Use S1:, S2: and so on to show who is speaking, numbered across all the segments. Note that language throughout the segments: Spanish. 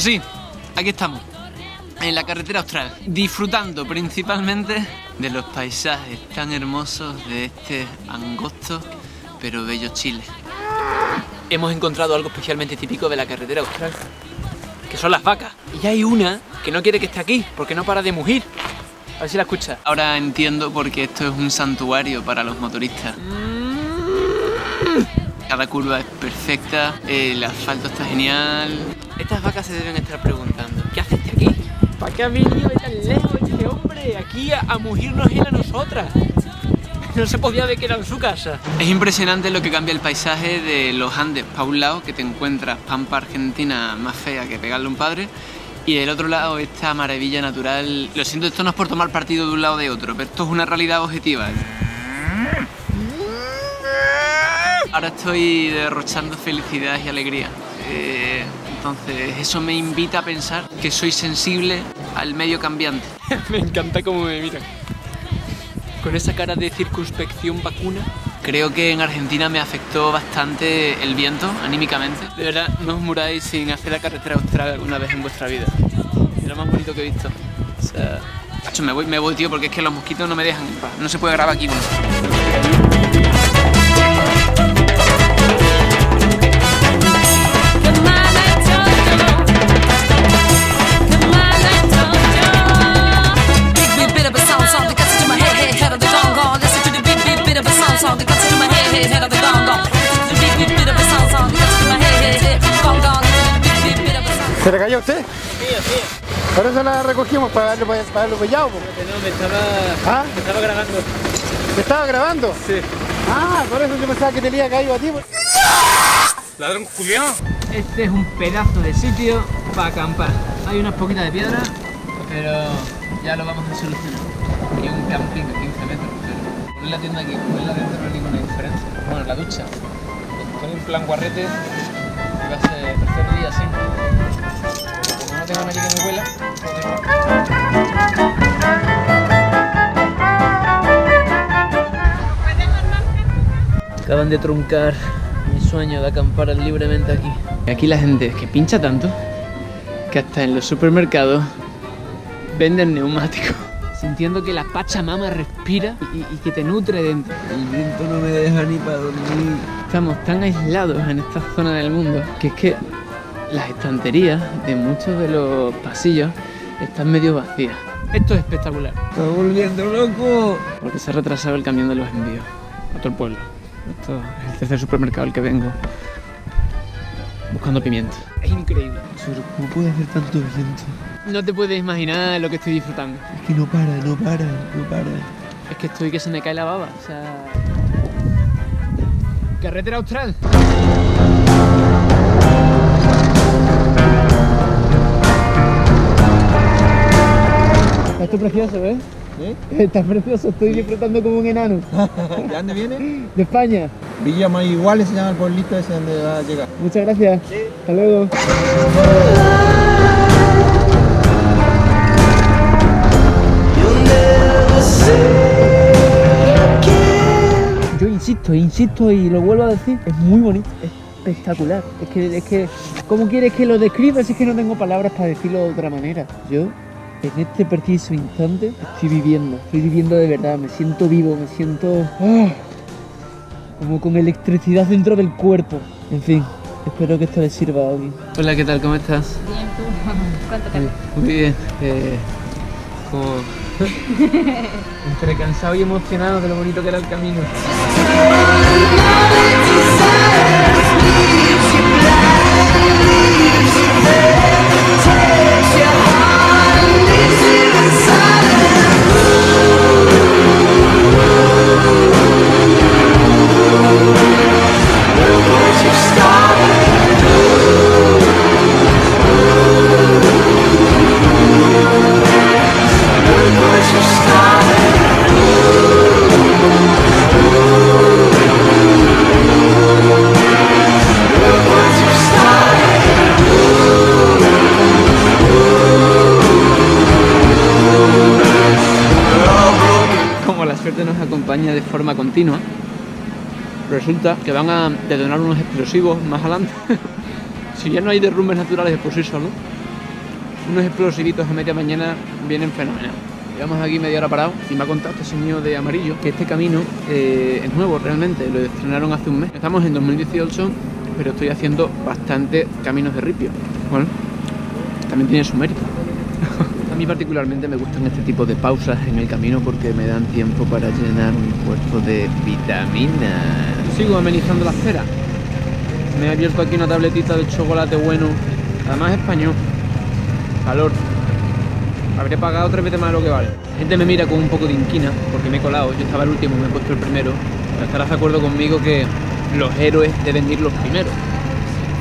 S1: Pues sí, aquí estamos, en la carretera austral, disfrutando principalmente de los paisajes tan hermosos de este angosto pero bello Chile. Hemos encontrado algo especialmente típico de la carretera austral, que son las vacas. Y hay una que no quiere que esté aquí, porque no para de mugir. A ver si la escuchas. Ahora entiendo por qué esto es un santuario para los motoristas. Cada curva es perfecta, el asfalto está genial. Estas vacas se deben estar preguntando, ¿qué hace este aquí? ¿Para qué ha venido de tan lejos este hombre aquí a mugirnos él a nosotras? No se podía ver que era en su casa. Es impresionante lo que cambia el paisaje de los Andes. Para un lado, que te encuentras pampa argentina más fea que pegarle a un padre, y del otro lado esta maravilla natural. Lo siento, esto no es por tomar partido de un lado o de otro, pero esto es una realidad objetiva. Ahora estoy derrochando felicidad y alegría. Entonces eso me invita a pensar que soy sensible al medio cambiante. Me encanta cómo me miran. Con esa cara de circunspección vacuna. Creo que en Argentina me afectó bastante el viento, anímicamente. De verdad, no os muráis sin hacer la carretera austral alguna vez en vuestra vida. Es lo más bonito que he visto. O sea, macho, me voy, tío, porque es que los mosquitos no me dejan en paz. No se puede grabar aquí.
S2: ¿Se le cayó a usted?
S1: Sí.
S2: Por eso la recogimos, para darle collado.
S1: No, me estaba grabando.
S2: ¿Me estaba grabando?
S1: Sí.
S2: Ah, por eso yo pensaba que te le había caído a ti.
S1: Ladrón culiao. Este es un pedazo de sitio para acampar. Hay unas poquitas de piedra, pero ya lo vamos a solucionar. Aquí hay un camping de 15 metros, pero poner la tienda aquí, ponerla dentro no hay ninguna diferencia. Bueno, la ducha. Estoy en plan guarrete y va a ser el tercer día así. Como no tengo nadie que me huela, acaban de truncar mi sueño de acampar libremente aquí. Aquí la gente es que pincha tanto que hasta en los supermercados venden neumáticos, sintiendo que la Pachamama respira y que te nutre dentro. El viento no me deja ni para dormir. Estamos tan aislados en esta zona del mundo que es que las estanterías de muchos de los pasillos están medio vacías. Esto es espectacular. Está volviendo loco. Porque se ha retrasado el camión de los envíos a todo el pueblo. Esto es el tercer supermercado al que vengo buscando pimienta. Es increíble.
S2: Pero ¿cómo puede hacer tanto viento?
S1: No te puedes imaginar lo que estoy disfrutando.
S2: Es que no para.
S1: Es que estoy que se me cae la baba. O sea... Carretera austral. Esto es precioso, ¿eh? Está precioso, estoy disfrutando como un enano.
S2: ¿De dónde viene?
S1: De España.
S2: Villa Mayiguales se llama el pueblito ese donde va a llegar.
S1: Muchas gracias. Sí. Hasta luego. Yo insisto y lo vuelvo a decir, es muy bonito, es espectacular. Es que ¿cómo quieres que lo describa si es que no tengo palabras para decirlo de otra manera? Yo en este preciso instante estoy viviendo de verdad, me siento vivo, me siento como con electricidad dentro del cuerpo. En fin, espero que esto les sirva a alguien. Hola, ¿qué tal? ¿Cómo estás?
S3: Bien, tú. ¿Cuánto tal?
S1: Muy bien. Como entre cansado y emocionado de lo bonito que era el camino. Nos acompaña de forma continua, resulta que van a detonar unos explosivos más adelante. Si ya no hay derrumbes naturales por sí solos, unos explosivitos a media mañana vienen fenomenal. Llevamos aquí media hora parados y me ha contado este señor de amarillo que este camino es nuevo realmente, lo estrenaron hace un mes. Estamos en 2018, pero estoy haciendo bastante caminos de ripio. Bueno, también tiene su mérito. A mí particularmente me gustan este tipo de pausas en el camino porque me dan tiempo para llenar mi cuerpo de vitaminas. Sigo amenizando la espera. Me he abierto aquí una tabletita de chocolate bueno, además español. Calor. Habré pagado 3 veces más de lo que vale. La gente me mira con un poco de inquina porque me he colado. Yo estaba el último, me he puesto el primero. Pero estarás de acuerdo conmigo que los héroes deben ir los primeros.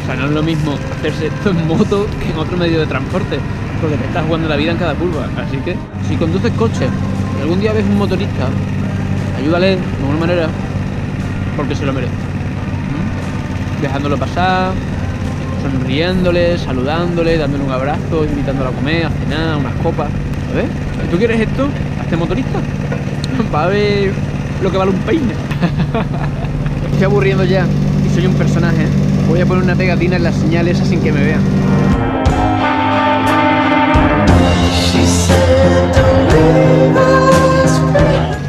S1: O sea, no es lo mismo hacerse esto en moto que en otro medio de transporte, porque te estás jugando la vida en cada curva. Así que, si conduces coche y algún día ves un motorista, ayúdale de alguna manera, porque se lo merece. Dejándolo pasar, sonriéndole, saludándole, dándole un abrazo, invitándolo a comer, a cenar, unas copas. A ver, si tú quieres esto, hazte motorista. Va a ver lo que vale un peine. Estoy aburriendo ya y soy un personaje. Voy a poner una pegatina en las señales así sin que me vean.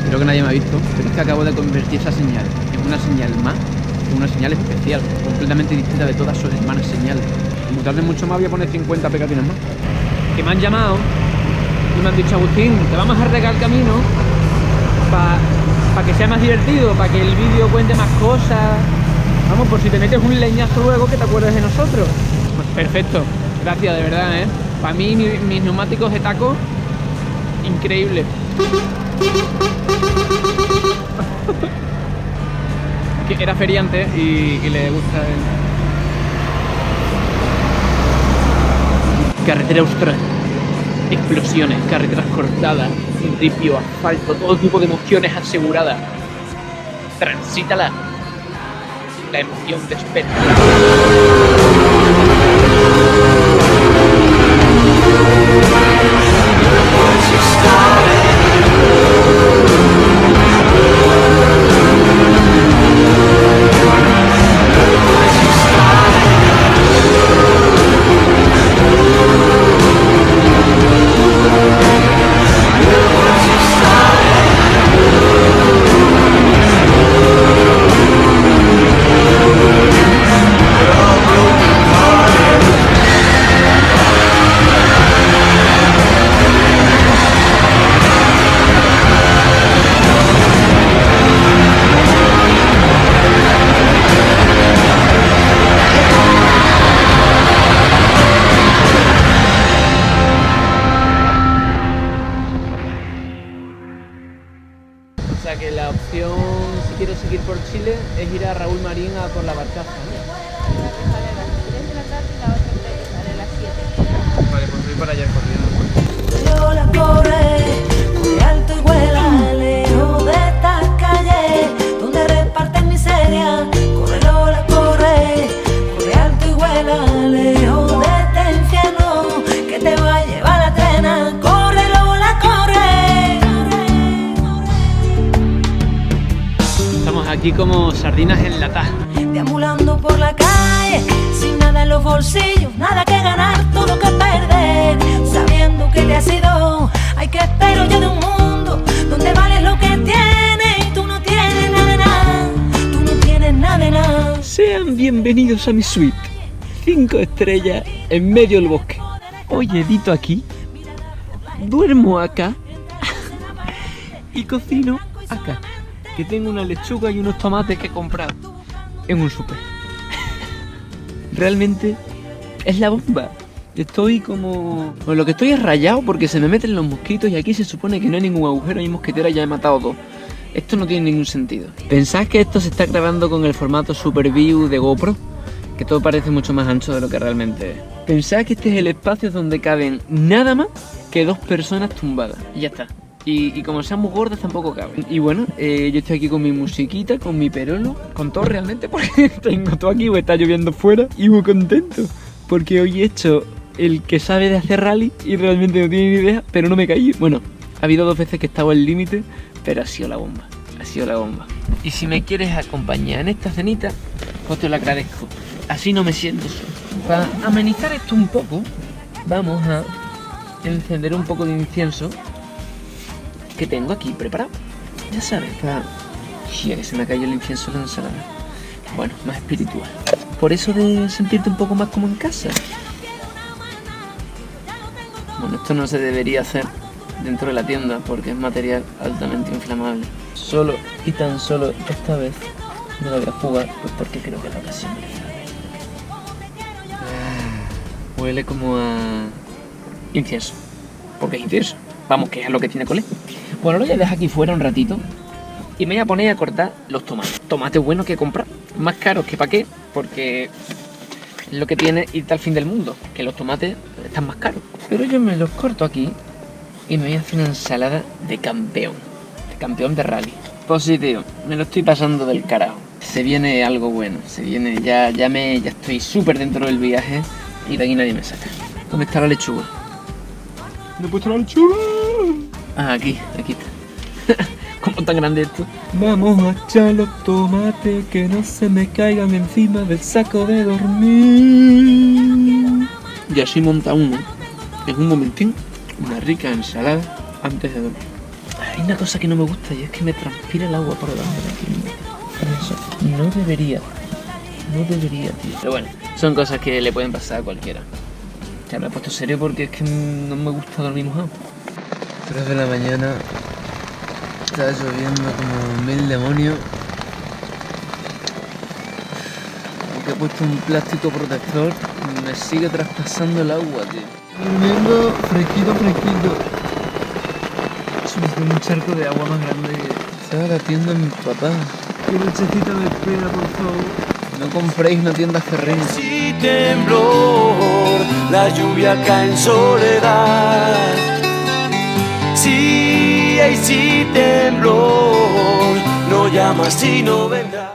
S1: Creo que nadie me ha visto, pero es que acabo de convertir esa señal en una señal más, en una señal especial, completamente distinta de todas sus hermanas señales. Como tarde mucho más, voy a poner 50 pegatinas más. Que me han llamado y me han dicho: Agustín, te vamos a regar el camino para que sea más divertido, para que el vídeo cuente más cosas. Vamos, por si te metes un leñazo luego que te acuerdes de nosotros. Pues perfecto, gracias, de verdad, ¿eh? Para mí, mis neumáticos de taco, increíble. Que era feriante y le gusta el... Carretera austral, explosiones, carreteras cortadas, ripio, asfalto, todo tipo de emociones aseguradas. Transítala. La emoción te espera. O sea que la opción, si quieres seguir por Chile, es ir a Raúl Marín a por la barcaza, ¿no?
S3: Una que sale a las 3 de la tarde y la otra creo que sale a las 7.
S1: Vale, pues voy para allá corriendo.
S4: Yo la corre, muy alto y vuela, lejos de estas calles donde reparten miseria. Corre Lola, corre alto y vuela, lejos de este infierno que te va a llevar la trena. Corre Lola, corre.
S1: Estamos aquí como sardinas enlatadas.
S4: Deambulando por la calle, sin nada en los bolsillos, nada que ganar, todo que perder. Sabiendo que te has ido, ay, que espero yo de un mundo donde vales lo que tienes y tú no tienes nada de nada, tú no tienes nada de nada.
S1: Sean bienvenidos a mi suite. 5 estrellas en medio del bosque. Hoy edito aquí, duermo acá y cocino acá. Que tengo una lechuga y unos tomates que he comprado en un súper. Realmente es la bomba. Estoy como... Bueno, lo que estoy es rayado porque se me meten los mosquitos y aquí se supone que no hay ningún agujero y mosquitera, ya he matado 2. Esto no tiene ningún sentido. ¿Pensás que esto se está grabando con el formato Super View de GoPro? Que todo parece mucho más ancho de lo que realmente es. ¿Pensás que este es el espacio donde caben nada más que 2 personas tumbadas? Y ya está. Y como sean muy gordas tampoco caben. Y bueno, yo estoy aquí con mi musiquita, con mi perolo, con todo realmente, porque tengo todo aquí, está lloviendo fuera y muy contento. Porque hoy he hecho el que sabe de hacer rally y realmente no tiene ni idea, pero no me caí. Bueno, ha habido 2 veces que estaba al límite, pero ha sido la bomba, ha sido la bomba. Y si me quieres acompañar en esta cenita, pues te lo agradezco. Así no me siento solo. Para amenizar esto un poco, vamos a encender un poco de incienso que tengo aquí preparado. Ya sabes, para... Hostia, que se me cayó el incienso en la ensalada. Bueno, más espiritual. Por eso de sentirte un poco más como en casa. Bueno, esto no se debería hacer dentro de la tienda porque es material altamente inflamable. Solo y tan solo esta vez no lo voy a jugar, pues porque creo que es la ocasión merecida. Huele como a incienso, porque es incienso. Vamos, que es lo que tiene Colé. Bueno, lo voy a dejar aquí fuera un ratito y me voy a poner a cortar los tomates. Tomates buenos que he comprado, más caros que para qué, porque es lo que tiene irte al fin del mundo, que los tomates están más caros. Pero yo me los corto aquí y me voy a hacer una ensalada de campeón de rally. Pues sí, tío, me lo estoy pasando del carajo. Se viene algo bueno, se viene, ya estoy súper dentro del viaje y de aquí nadie me saca. ¿Dónde está la lechuga? ¿Dónde he puesto la lechuga? Ah, aquí está. ¿Cómo tan grande esto?
S2: Vamos a echar los tomates que no se me caigan encima del saco de dormir.
S1: Y así monta uno, en un momentín, una rica ensalada antes de dormir. Hay una cosa que no me gusta y es que me transpira el agua por debajo de aquí. Eso no debería, tío. Pero bueno, son cosas que le pueden pasar a cualquiera. Ya me he puesto serio porque es que no me gusta dormir mojado.
S2: 3 de la mañana, está lloviendo como mil demonios.
S1: Aunque he puesto un plástico protector, me sigue traspasando el agua, tío.
S2: Durmiendo fresquito.
S1: Es un charco de agua más grande que...
S2: Estaba latiendo a mi papá.
S1: ¡Qué nochecita me espera, por favor! No compréis, no tiendas terrenos.
S5: Si temblor, la lluvia cae en soledad. Si hay si temblor, no llamas si no vendrá.